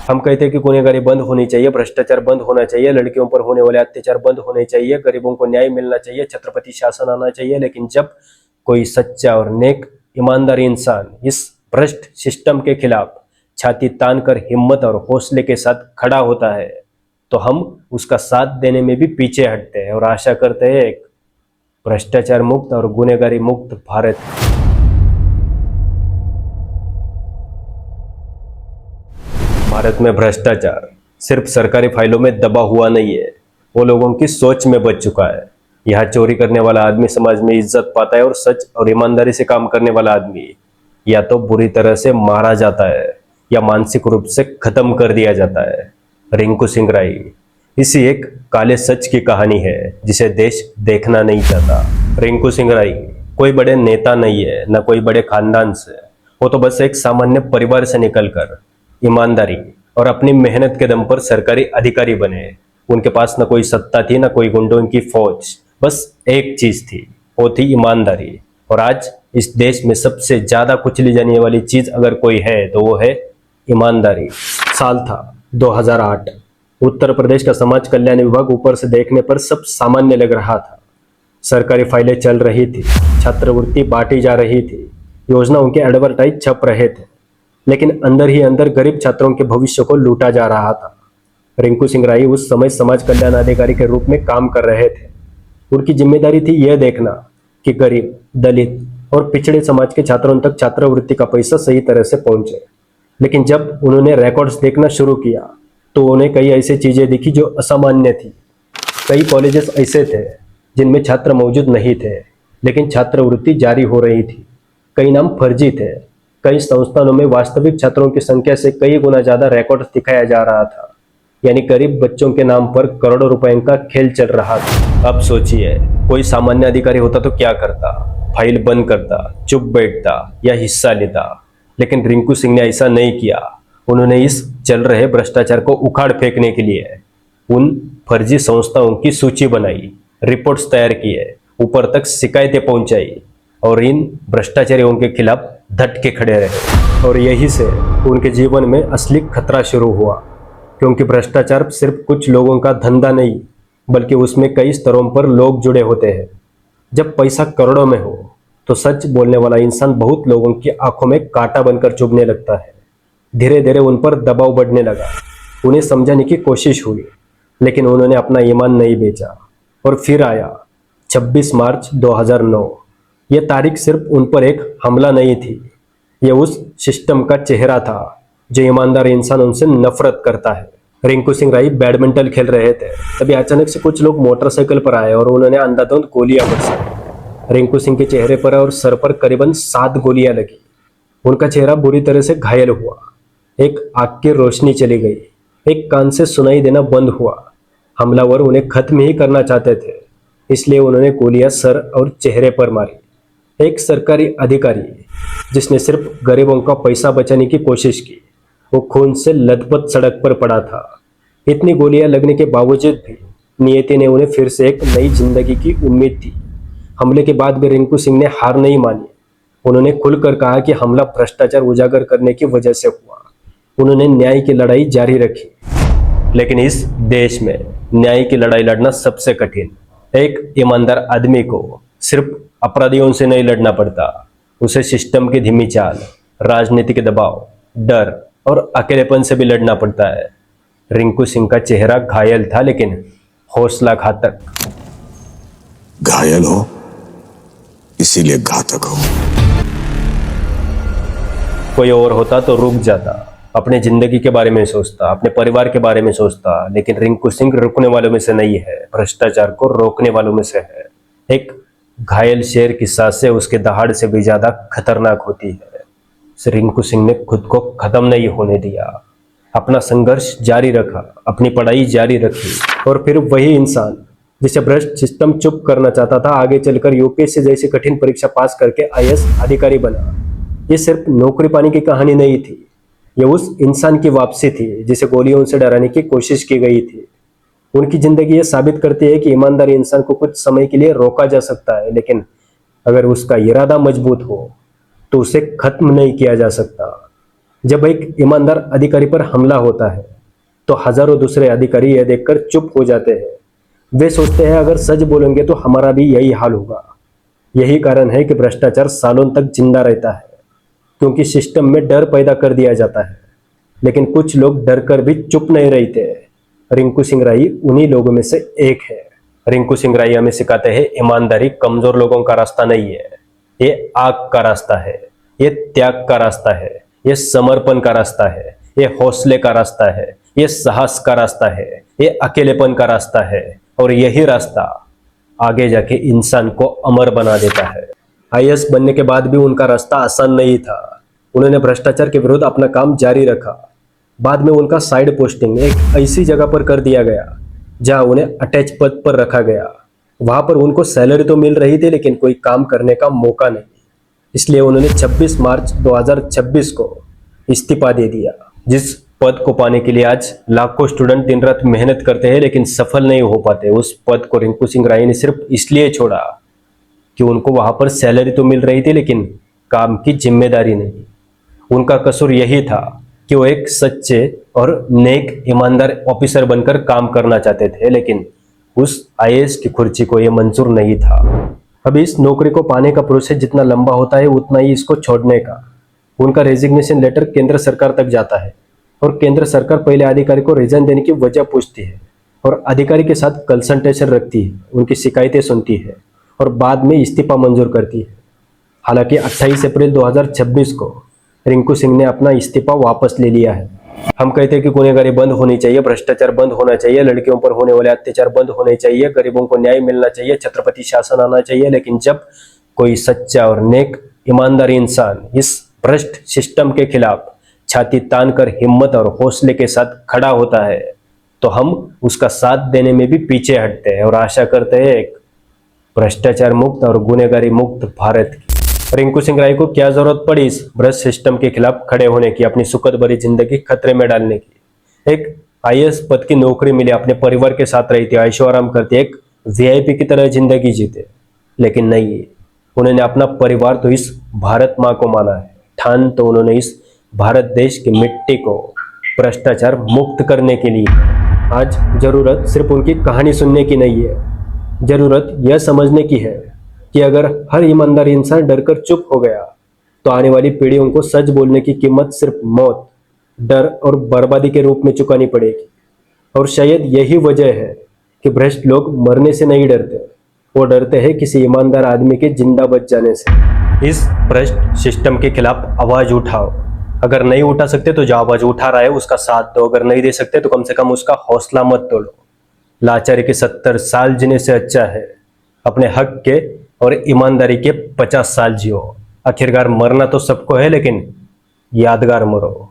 हम कहते हैं कि गुनहगारी बंद होनी चाहिए, भ्रष्टाचार बंद होना चाहिए, लड़कियों पर होने वाले अत्याचार बंद होने चाहिए, गरीबों को न्याय मिलना चाहिए, छत्रपति शासन आना चाहिए। लेकिन जब कोई सच्चा और नेक ईमानदार इंसान इस भ्रष्ट सिस्टम के खिलाफ छाती तान कर हिम्मत और हौसले के साथ खड़ा होता है तो हम उसका साथ देने में भी पीछे हटते हैं और आशा करते हैं एक भ्रष्टाचार मुक्त और गुनहगारी मुक्त भारत। भारत में भ्रष्टाचार सिर्फ सरकारी फाइलों में दबा हुआ नहीं है, वो लोगों की सोच में बच चुका है। यहाँ चोरी करने वाला आदमी समाज में इज्जत पाता है और सच और ईमानदारी से काम करने वाला आदमी या तो बुरी तरह से मारा जाता है या मानसिक रूप से खत्म कर दिया जाता है। रिंकू सिंह राय इसी एक काले सच की कहानी है जिसे देश देखना नहीं चाहता। रिंकू सिंह राय कोई बड़े नेता नहीं है, न कोई बड़े खानदान से, वो तो बस एक सामान्य परिवार से निकलकर ईमानदारी और अपनी मेहनत के दम पर सरकारी अधिकारी बने। उनके पास न कोई सत्ता थी, न कोई गुंडों की फौज, बस एक चीज थी, वो थी ईमानदारी। और आज इस देश में सबसे ज्यादा कुचली जाने वाली चीज अगर कोई है तो वो है ईमानदारी। साल था 2008। उत्तर प्रदेश का समाज कल्याण विभाग ऊपर से देखने पर सब सामान्य लग रहा था। सरकारी फाइलें चल रही थी, छात्रवृत्ति बांटी जा रही थी, योजनाओं के एडवर्टाइज छप रहे थे, लेकिन अंदर ही अंदर गरीब छात्रों के भविष्य को लूटा जा रहा था। रिंकू सिंह राय उस समय समाज कल्याण अधिकारी के रूप में काम कर रहे थे। उनकी जिम्मेदारी थी यह देखना कि गरीब, दलित और पिछड़े समाज के छात्रों तक छात्रवृत्ति का पैसा सही तरह से पहुंचे। लेकिन जब उन्होंने रिकॉर्ड्स देखना शुरू किया तो उन्हें कई ऐसी चीजें दिखी जो असामान्य थी। कई कॉलेजेस ऐसे थे जिनमें छात्र मौजूद नहीं थे लेकिन छात्रवृत्ति जारी हो रही थी। कई नाम फर्जी थे। कई संस्थानों में वास्तविक छात्रों की संख्या से कई गुना ज्यादा रिकॉर्ड दिखाया जा रहा था, यानी गरीब बच्चों के नाम पर करोड़ों रुपए का खेल चल रहा था। अब सोचिए, कोई सामान्य अधिकारी होता तो क्या करता? फाइल बंद करता, चुप बैठता या हिस्सा लेता। लेकिन रिंकू सिंह ने ऐसा नहीं किया। उन्होंने इस चल रहे भ्रष्टाचार को उखाड़ फेंकने के लिए उन फर्जी संस्थाओं की सूची बनाई, रिपोर्ट्स तैयार किए, ऊपर तक शिकायतें पहुंचाई और इन भ्रष्टाचारियों के खिलाफ डट के खड़े रहे। और यही से उनके जीवन में असली खतरा शुरू हुआ, क्योंकि भ्रष्टाचार सिर्फ कुछ लोगों का धंधा नहीं बल्कि उसमें कई स्तरों पर लोग जुड़े होते हैं। जब पैसा करोड़ों में हो तो सच बोलने वाला इंसान बहुत लोगों की आंखों में कांटा बनकर चुभने लगता है। धीरे धीरे उन पर दबाव बढ़ने लगा। उन्हें समझाने की कोशिश हुई लेकिन उन्होंने अपना ईमान नहीं बेचा। और फिर आया 26 मार्च 2009। यह तारीख सिर्फ उन पर एक हमला नहीं थी, यह उस सिस्टम का चेहरा था जो ईमानदार इंसान उनसे नफरत करता है। रिंकू सिंह राय बैडमिंटन खेल रहे थे, तभी अचानक से कुछ लोग मोटरसाइकिल पर आए और उन्होंने अंधाधुंध गोलियां बरसाई। रिंकू सिंह के चेहरे पर और सर पर करीबन 7 गोलियां लगी। उनका चेहरा बुरी तरह से घायल हुआ। एक आंख की रोशनी चली गई, एक कान से सुनाई देना बंद हुआ। हमलावर उन्हें खत्म ही करना चाहते थे, इसलिए उन्होंने गोलियां सर और चेहरे पर मारी। एक सरकारी अधिकारी जिसने सिर्फ गरीबों का पैसा बचाने की कोशिश की, वो खून से लथपथ सड़क पर पड़ा था। इतनी गोलियां लगने के बावजूद भी नियति ने उन्हें फिर से एक नई जिंदगी की उम्मीद दी। हमले के बाद भी रिंकू सिंह ने हार नहीं मानी। उन्होंने खुलकर कहा कि हमला भ्रष्टाचार उजागर करने की वजह से हुआ। उन्होंने न्याय की लड़ाई जारी रखी। लेकिन इस देश में न्याय की लड़ाई लड़ना सबसे कठिन। एक ईमानदार आदमी को सिर्फ अपराधियों से नहीं लड़ना पड़ता, उसे सिस्टम की धीमी चाल, राजनीतिक दबाव, डर और अकेलेपन से भी लड़ना पड़ता है। रिंकू सिंह का चेहरा घायल था लेकिन हौसला घातक। घायल हो इसीलिए घातक हो। कोई और होता तो रुक जाता, अपने जिंदगी के बारे में सोचता, अपने परिवार के बारे में सोचता, लेकिन रिंकू सिंह रुकने वालों में से नहीं है, भ्रष्टाचार को रोकने वालों में से है। एक घायल शेर की सांसें उसके दहाड़ से भी ज्यादा खतरनाक होती है। रिंकू सिंह ने खुद को खत्म नहीं होने दिया, अपना संघर्ष जारी रखा, अपनी पढ़ाई जारी रखी। और फिर वही इंसान जिसे भ्रष्ट सिस्टम चुप करना चाहता था, आगे चलकर यूपीएससी जैसी कठिन परीक्षा पास करके आईएएस अधिकारी बना। ये सिर्फ नौकरी पाने की कहानी नहीं थी, यह उस इंसान की वापसी थी जिसे गोलियों से डराने की कोशिश की गई थी। उनकी जिंदगी ये साबित करती है कि ईमानदारी इंसान को कुछ समय के लिए रोका जा सकता है, लेकिन अगर उसका इरादा मजबूत हो तो उसे खत्म नहीं किया जा सकता। जब एक ईमानदार अधिकारी पर हमला होता है तो हजारों दूसरे अधिकारी यह देखकर चुप हो जाते हैं। वे सोचते हैं अगर सच बोलेंगे तो हमारा भी यही हाल होगा। यही कारण है कि भ्रष्टाचार सालों तक जिंदा रहता है, क्योंकि सिस्टम में डर पैदा कर दिया जाता है। लेकिन कुछ लोग डर कर भी चुप नहीं रहते। रिंकू सिंह राय उन्हीं लोगों में से एक है। रिंकू सिंह राय हमें सिखाते हैं ईमानदारी कमजोर लोगों का रास्ता नहीं है, ये आग का रास्ता है, ये त्याग का रास्ता है, ये समर्पण का रास्ता है, ये हौसले का रास्ता है, ये साहस का रास्ता है, ये अकेलेपन का रास्ता है। और यही रास्ता आगे जाके इंसान को अमर बना देता है। आईएएस बनने के बाद भी उनका रास्ता आसान नहीं था। उन्होंने भ्रष्टाचार के विरुद्ध अपना काम जारी रखा। बाद में उनका साइड पोस्टिंग एक ऐसी जगह पर कर दिया गया जहां उन्हें अटैच पद पर रखा गया। वहां पर उनको सैलरी तो मिल रही थी, लेकिन कोई काम करने का मौका नहीं। इसलिए उन्होंने 26 मार्च 2026 को इस्तीफा दे दिया। जिस पद को पाने के लिए आज लाखों स्टूडेंट दिन रात मेहनत करते हैं लेकिन सफल नहीं हो पाते, उस पद को रिंकू सिंह राय ने सिर्फ इसलिए छोड़ा कि उनको वहां पर सैलरी तो मिल रही थी लेकिन काम की जिम्मेदारी नहीं। उनका कसूर यही था कि वो एक सच्चे और नेक ईमानदार ऑफिसर बनकर काम करना चाहते थे, लेकिन उस आईएएस की कुर्सी को यह मंजूर नहीं था। अब इस नौकरी को पाने का प्रोसेस जितना लंबा होता है उतना ही इसको छोड़ने का। उनका रेजिग्नेशन लेटर केंद्र सरकार तक जाता है और केंद्र सरकार पहले अधिकारी को रिजाइन देने की वजह पूछती है और अधिकारी के साथ कंसल्टेशन रखती है, उनकी शिकायतें सुनती है और बाद में इस्तीफा मंजूर करती है। हालांकि 28 अप्रैल 2026 को रिंकू सिंह ने अपना इस्तीफा वापस ले लिया है। हम कहते हैं कि गुनहगारी बंद होनी चाहिए, भ्रष्टाचार बंद होना चाहिए, लड़कियों पर होने वाले अत्याचार बंद होने चाहिए, गरीबों को न्याय मिलना चाहिए, छत्रपति शासन आना चाहिए। लेकिन जब कोई सच्चा और नेक ईमानदार इंसान इस भ्रष्ट सिस्टम के खिलाफ छाती तान कर हिम्मत और हौसले के साथ खड़ा होता है तो हम उसका साथ देने में भी पीछे हटते हैं और आशा करते हैं एक भ्रष्टाचार मुक्त और गुनहगारी मुक्त भारत की। रिंकू सिंह राय को क्या जरूरत पड़ी इस भ्रष्ट सिस्टम के खिलाफ खड़े होने की, अपनी सुखद भरी जिंदगी खतरे में डालने की। एक आईएएस पद की नौकरी मिली, अपने परिवार के साथ रहते, ऐशो आराम करते, एक वीआईपी की तरह जिंदगी जीते। लेकिन नहीं, उन्होंने अपना परिवार तो इस भारत माँ को माना है। ठान तो उन्होंने इस भारत देश की मिट्टी को भ्रष्टाचार मुक्त करने के लिए। आज जरूरत सिर्फ उनकी कहानी सुनने की नहीं है, जरूरत यह समझने की है कि अगर हर ईमानदार इंसान डरकर चुप हो गया तो आने वाली पीढ़ियों को सच बोलने की कीमत सिर्फ मौत, डर और बर्बादी के रूप में चुकानी पड़ेगी। और शायद यही वजह है कि भ्रष्ट लोग मरने से नहीं डरते, वो डरते हैं किसी ईमानदार आदमी के जिंदा बच जाने से। इस भ्रष्ट सिस्टम के खिलाफ आवाज उठाओ। अगर नहीं उठा सकते तो जो आवाज उठा रहा है उसका साथ दो, अगर नहीं दे सकते तो कम से कम उसका हौसला मत तोड़ो। लाचारी के 70 साल जीने से अच्छा है अपने हक के और ईमानदारी के 50 साल जियो। आखिरकार मरना तो सबको है, लेकिन यादगार मरो।